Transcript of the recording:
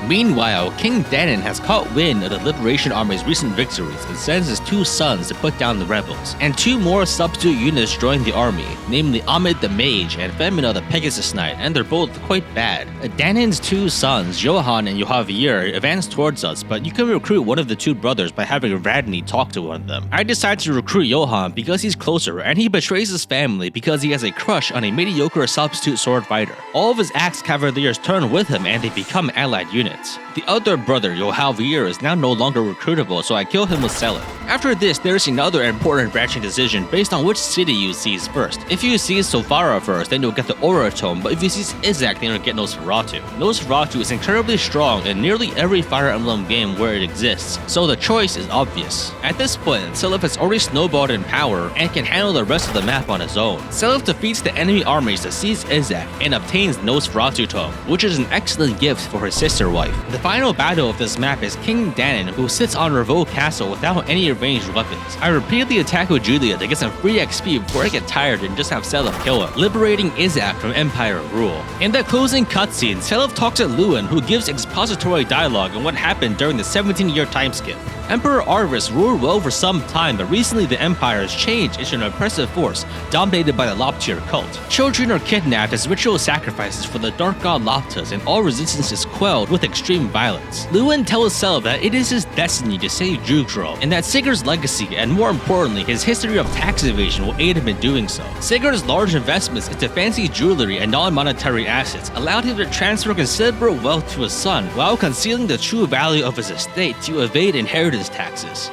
Meanwhile, King Danon has caught wind of the Liberation Army's recent victories and sends his 2 sons to put down the rebels. And 2 more substitute units join the army, namely Ahmed the Mage and Femina the Pegasus Knight, and they're both quite bad. Danon's 2 sons, Johan and Johavier, advance towards us, but you can recruit one of the 2 brothers by having Radney talk to one of them. I decide to recruit Johan because he's closer, and he betrays his family because he has a crush on a mediocre substitute sword fighter. All of his Axe Cavaliers turn with him and they become allied units. The other brother, Johavier, is now no longer recruitable, so I kill him with Seliph. After this, there is another important branching decision based on which city you seize first. If you seize Sofara first, then you'll get the Aura Tome, but if you seize Isaac, then you'll get Nosferatu. Nosferatu is incredibly strong in nearly every Fire Emblem game where it exists, so the choice is obvious. At this point, Seliph has already snowballed in power and can handle the rest of the map on his own. Seliph defeats the enemy armies to seize Isaac and obtains Nosferatu Tome, which is an excellent gift for his sister wife. The final battle of this map is King Danon, who sits on Revolt Castle without any ranged weapons. I repeatedly attack with Julia to get some free XP before I get tired and just have Seliph kill him, liberating Isaac from Empire rule. In the closing cutscene, Seliph talks to Lewin, who gives expository dialogue on what happened during the 17-year time skip. Emperor Arvis ruled well for some time, but recently the Empire has changed into an oppressive force dominated by the Loptier cult. Children are kidnapped as ritual sacrifices for the dark god Loptas, and all resistance is quelled with extreme violence. Lewin tells Seliph that it is his destiny to save Jugdral, and that Sigurd's legacy, and more importantly, his history of tax evasion will aid him in doing so. Sigurd's large investments into fancy jewelry and non-monetary assets allowed him to transfer considerable wealth to his son while concealing the true value of his estate to evade inheritance taxes.